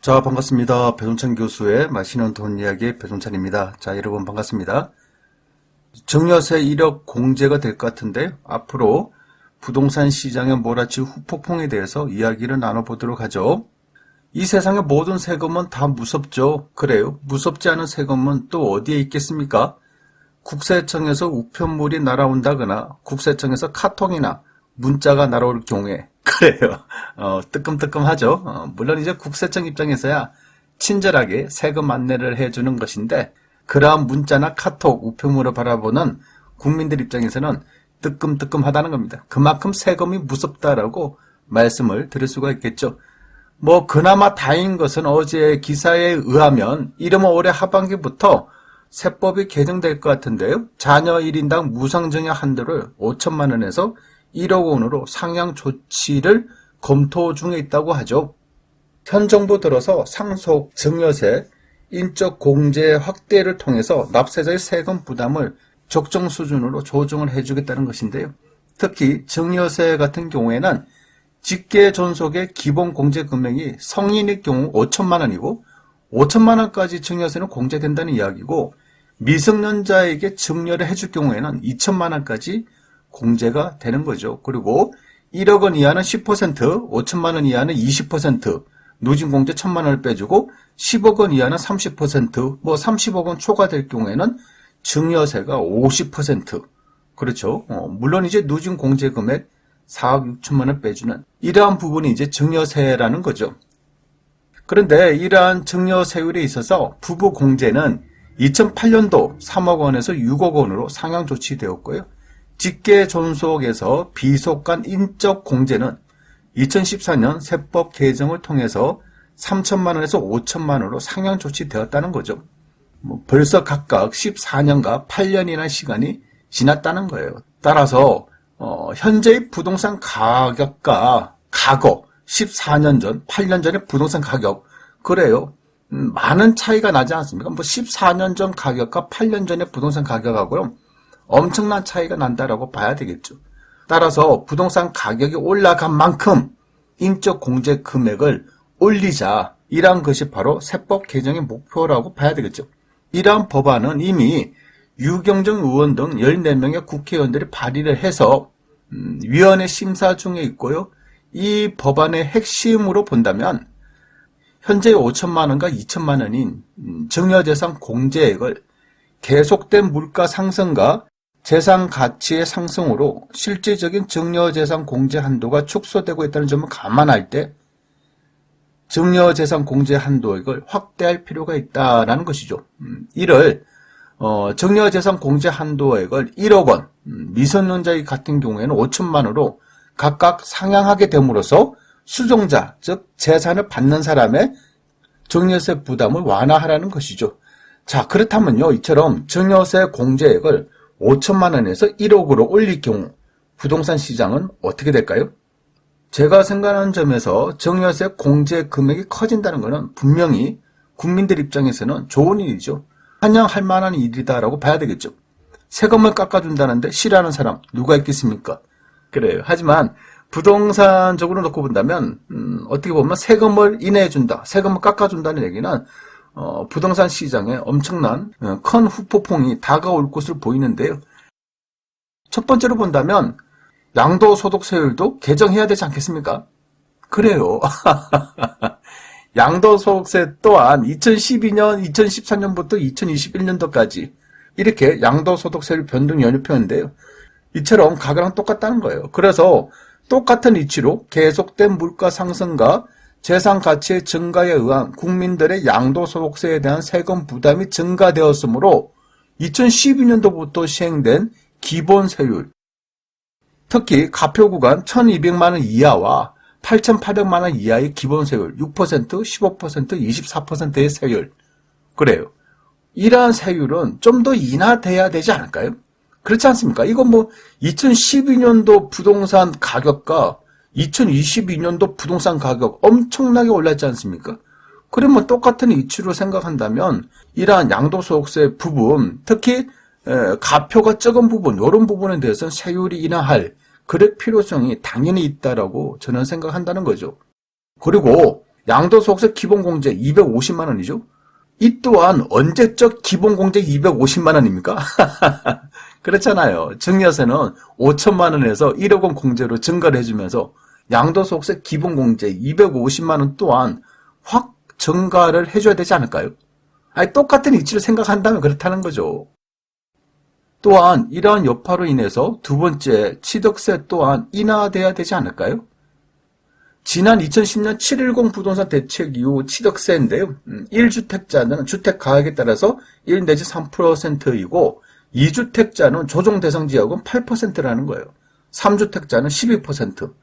자, 반갑습니다. 배종찬 교수의 마시는 돈 이야기 배종찬입니다. 자, 여러분 반갑습니다. 증여세 1억 공제가 될 것 같은데 앞으로 부동산 시장의 몰아치고 후폭풍에 대해서 이야기를 나눠보도록 하죠. 이 세상의 모든 세금은 다 무섭죠. 그래요. 무섭지 않은 세금은 또 어디에 있겠습니까? 국세청에서 우편물이 날아온다거나 국세청에서 카톡이나 문자가 날아올 경우에 그래요. 뜨끔뜨끔하죠. 물론 이제 국세청 입장에서야 친절하게 세금 안내를 해주는 것인데 그러한 문자나 카톡, 우편물을 바라보는 국민들 입장에서는 뜨끔뜨끔하다는 겁니다. 그만큼 세금이 무섭다라고 말씀을 드릴 수가 있겠죠. 그나마 다행인 것은 어제 기사에 의하면 이르면 올해 하반기부터 세법이 개정될 것 같은데요. 자녀 1인당 무상증여 한도를 5천만 원에서 1억 원으로 상향 조치를 검토 중에 있다고 하죠. 현 정부 들어서 상속 증여세 인적 공제 확대를 통해서 납세자의 세금 부담을 적정 수준으로 조정을 해주겠다는 것인데요. 특히 증여세 같은 경우에는 직계 존속의 기본 공제 금액이 성인일 경우 5천만 원이고 5천만 원까지 증여세는 공제된다는 이야기고 미성년자에게 증여를 해줄 경우에는 2천만 원까지 공제가 되는 거죠. 그리고 1억 원 이하는 10%, 5천만 원 이하는 20%, 누진공제 1천만 원을 빼주고 10억 원 이하는 30%, 30억 원 초과될 경우에는 증여세가 50%. 그렇죠. 물론 이제 누진공제 금액 4억 6천만 원 빼주는 이러한 부분이 이제 증여세라는 거죠. 그런데 이러한 증여세율에 있어서 부부 공제는 2008년도 3억 원에서 6억 원으로 상향 조치되었고요. 직계 존속에서 비속간 인적 공제는 2014년 세법 개정을 통해서 3천만 원에서 5천만 원으로 상향 조치되었다는 거죠. 벌써 각각 14년과 8년이나 시간이 지났다는 거예요. 따라서 현재의 부동산 가격과 과거 14년 전, 8년 전의 부동산 가격 그래요. 많은 차이가 나지 않습니까? 14년 전 가격과 8년 전의 부동산 가격하고요. 엄청난 차이가 난다라고 봐야 되겠죠. 따라서 부동산 가격이 올라간 만큼 인적 공제 금액을 올리자. 이러한 것이 바로 세법 개정의 목표라고 봐야 되겠죠. 이러한 법안은 이미 유경정 의원 등 14명의 국회의원들이 발의를 해서 위원회 심사 중에 있고요. 이 법안의 핵심으로 본다면 현재 5천만 원과 2천만 원인 증여재산 공제액을 계속된 물가 상승과 재산 가치의 상승으로 실질적인 증여재산 공제 한도가 축소되고 있다는 점을 감안할 때 증여재산 공제 한도액을 확대할 필요가 있다는 것이죠. 이를 증여재산 공제 한도액을 1억 원, 미성년자 같은 경우에는 5천만 원으로 각각 상향하게 됨으로써 수종자, 즉 재산을 받는 사람의 증여세 부담을 완화하라는 것이죠. 자, 그렇다면요. 이처럼 증여세 공제액을 5천만 원에서 1억으로 올릴 경우 부동산 시장은 어떻게 될까요? 제가 생각하는 점에서 증여세 공제 금액이 커진다는 것은 분명히 국민들 입장에서는 좋은 일이죠. 환영할 만한 일이다라고 봐야 되겠죠. 세금을 깎아준다는데 싫어하는 사람 누가 있겠습니까? 그래요. 하지만 부동산적으로 놓고 본다면 어떻게 보면 세금을 인하해준다, 세금을 깎아준다는 얘기는 부동산 시장에 엄청난 큰 후폭풍이 다가올 것으로 보이는데요. 첫 번째로 본다면 양도소득세율도 개정해야 되지 않겠습니까? 그래요. 양도소득세 또한 2012년, 2013년부터 2021년도까지 이렇게 양도소득세율 변동 연유표인데요. 이처럼 가격은 똑같다는 거예요. 그래서 똑같은 이치로 계속된 물가 상승과 재산 가치의 증가에 의한 국민들의 양도소득세에 대한 세금 부담이 증가되었으므로 2012년도부터 시행된 기본세율, 특히 가표 구간 1200만 원 이하와 8800만 원 이하의 기본세율 6%, 15%, 24%의 세율. 그래요. 이러한 세율은 좀 더 인하돼야 되지 않을까요? 그렇지 않습니까? 이건 2012년도 부동산 가격과 2022년도 부동산 가격 엄청나게 올랐지 않습니까? 그러면 똑같은 이치로 생각한다면 이러한 양도소득세 부분, 특히 가표가 적은 부분, 이런 부분에 대해서는 세율이 인하할 그럴 필요성이 당연히 있다라고 저는 생각한다는 거죠. 그리고 양도소득세 기본공제 250만 원이죠. 이 또한 언제적 기본공제 250만 원입니까? 그렇잖아요. 증여세는 5천만 원에서 1억 원 공제로 증가를 해주면서 양도소득세 기본공제 250만 원 또한 확 증가를 해줘야 되지 않을까요? 아니, 똑같은 이치를 생각한다면 그렇다는 거죠. 또한 이러한 여파로 인해서 두 번째 취득세 또한 인하돼야 되지 않을까요? 지난 2010년 710 부동산 대책 이후 취득세인데요. 1주택자는 주택가액에 따라서 1 내지 3%이고 2주택자는 조정 대상 지역은 8%라는 거예요. 3주택자는 12%,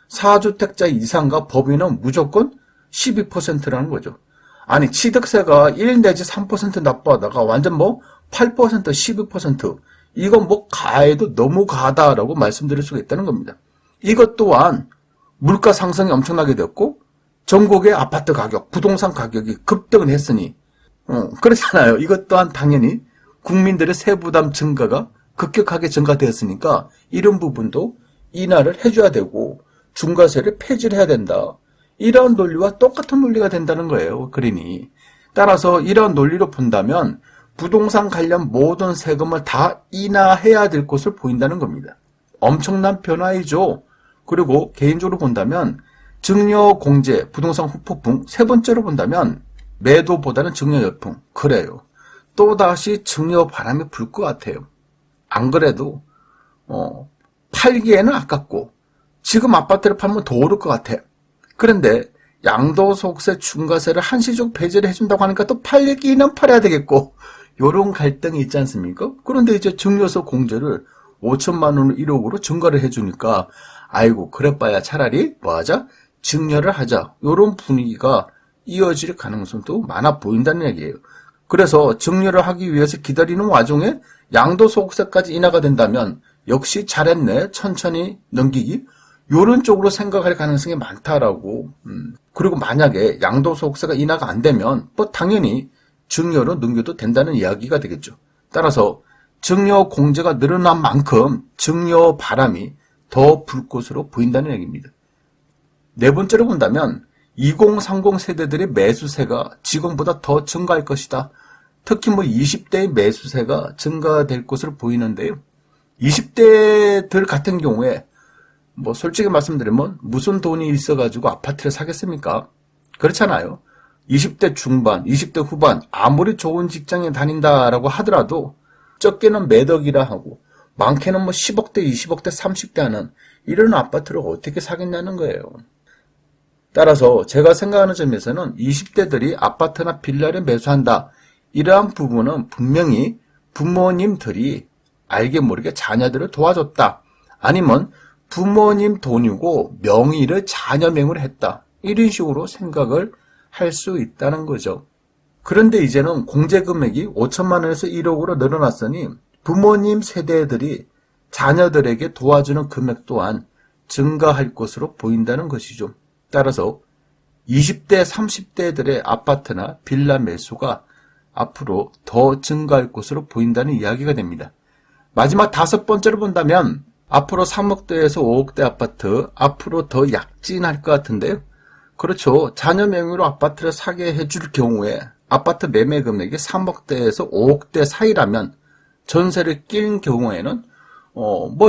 4주택자 이상과 법인은 무조건 12%라는 거죠. 아니, 취득세가 1 내지 3% 납부하다가 완전 8%, 12%, 이건 가해도 너무 가하다라고 말씀드릴 수가 있다는 겁니다. 이것 또한 물가 상승이 엄청나게 되었고 전국의 아파트 가격, 부동산 가격이 급등을 했으니 그렇잖아요. 이것 또한 당연히 국민들의 세부담 증가가 급격하게 증가되었으니까 이런 부분도 인하를 해줘야 되고 중과세를 폐지를 해야 된다. 이러한 논리와 똑같은 논리가 된다는 거예요. 그러니 따라서 이러한 논리로 본다면 부동산 관련 모든 세금을 다 인하해야 될 것을 보인다는 겁니다. 엄청난 변화이죠. 그리고 개인적으로 본다면 증여 공제, 부동산 후폭풍, 세 번째로 본다면 매도보다는 증여 열풍. 그래요. 또다시 증여 바람이 불 것 같아요. 안 그래도 팔기에는 아깝고 지금 아파트를 팔면 더 오를 것 같아. 그런데 양도소득세 중과세를 한시적 배제를 해준다고 하니까 또 팔기는 팔아야 되겠고 요런 갈등이 있지 않습니까? 그런데 이제 증여세 공제를 5천만 원을 1억으로 증가를 해주니까 아이고 그래봐야 차라리 뭐하자? 증여를 하자. 요런 분위기가 이어질 가능성도 많아 보인다는 얘기예요. 그래서 증여를 하기 위해서 기다리는 와중에 양도소득세까지 인하가 된다면 역시 잘했네. 천천히 넘기기. 요런 쪽으로 생각할 가능성이 많다라고. 그리고 만약에 양도소득세가 인하가 안 되면 당연히 증여로 넘겨도 된다는 이야기가 되겠죠. 따라서 증여 공제가 늘어난 만큼 증여 바람이 더 불 것으로 보인다는 얘기입니다. 네 번째로 본다면 2030 세대들의 매수세가 지금보다 더 증가할 것이다. 특히 20대의 매수세가 증가될 것으로 보이는데요. 20대들 같은 경우에 솔직히 말씀드리면 무슨 돈이 있어가지고 아파트를 사겠습니까? 그렇잖아요. 20대 중반, 20대 후반 아무리 좋은 직장에 다닌다라고 하더라도 적게는 몇 억이라 하고 많게는 10억대, 20억대, 30대 하는 이런 아파트를 어떻게 사겠냐는 거예요. 따라서 제가 생각하는 점에서는 20대들이 아파트나 빌라를 매수한다. 이러한 부분은 분명히 부모님들이 알게 모르게 자녀들을 도와줬다. 아니면 부모님 돈이고 명의를 자녀 명의로 했다. 이런 식으로 생각을 할 수 있다는 거죠. 그런데 이제는 공제 금액이 5천만 원에서 1억으로 늘어났으니 부모님 세대들이 자녀들에게 도와주는 금액 또한 증가할 것으로 보인다는 것이죠. 따라서 20대, 30대들의 아파트나 빌라 매수가 앞으로 더 증가할 것으로 보인다는 이야기가 됩니다. 마지막 다섯 번째로 본다면 앞으로 3억대에서 5억대 아파트 앞으로 더 약진할 것 같은데요. 그렇죠. 자녀 명의로 아파트를 사게 해줄 경우에 아파트 매매 금액이 3억대에서 5억대 사이라면 전세를 낀 경우에는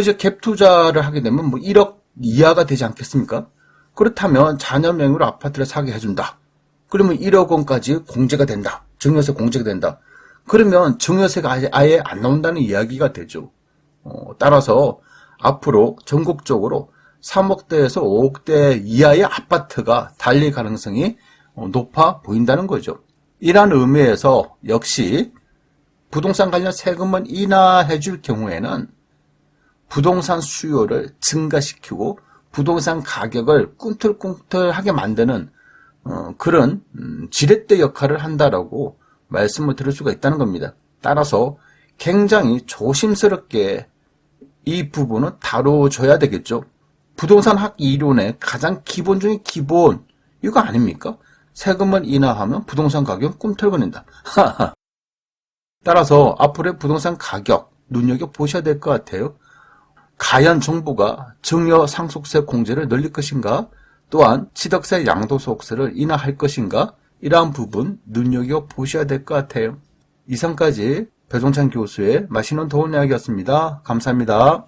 이제 갭 투자를 하게 되면 1억 이하가 되지 않겠습니까? 그렇다면 자녀 명의로 아파트를 사게 해준다. 그러면 1억 원까지 공제가 된다. 증여세 공제가 된다. 그러면 증여세가 아예 안 나온다는 이야기가 되죠. 따라서 앞으로 전국적으로 3억대에서 5억대 이하의 아파트가 달릴 가능성이 높아 보인다는 거죠. 이러한 의미에서 역시 부동산 관련 세금을 인하해 줄 경우에는 부동산 수요를 증가시키고 부동산 가격을 꿈틀꿈틀하게 만드는 그런 지렛대 역할을 한다라고 말씀을 드릴 수가 있다는 겁니다. 따라서 굉장히 조심스럽게 이 부분은 다뤄줘야 되겠죠. 부동산 학 이론의 가장 기본 중에 기본 이거 아닙니까? 세금을 인하하면 부동산 가격 꿈틀거린다. 따라서 앞으로의 부동산 가격 눈여겨보셔야 될 것 같아요. 과연 정부가 증여 상속세 공제를 늘릴 것인가? 또한 취득세 양도소득세를 인하할 것인가? 이러한 부분 눈여겨보셔야 될 것 같아요. 이상까지 배종찬 교수의 맛있는 돈 이야기였습니다. 감사합니다.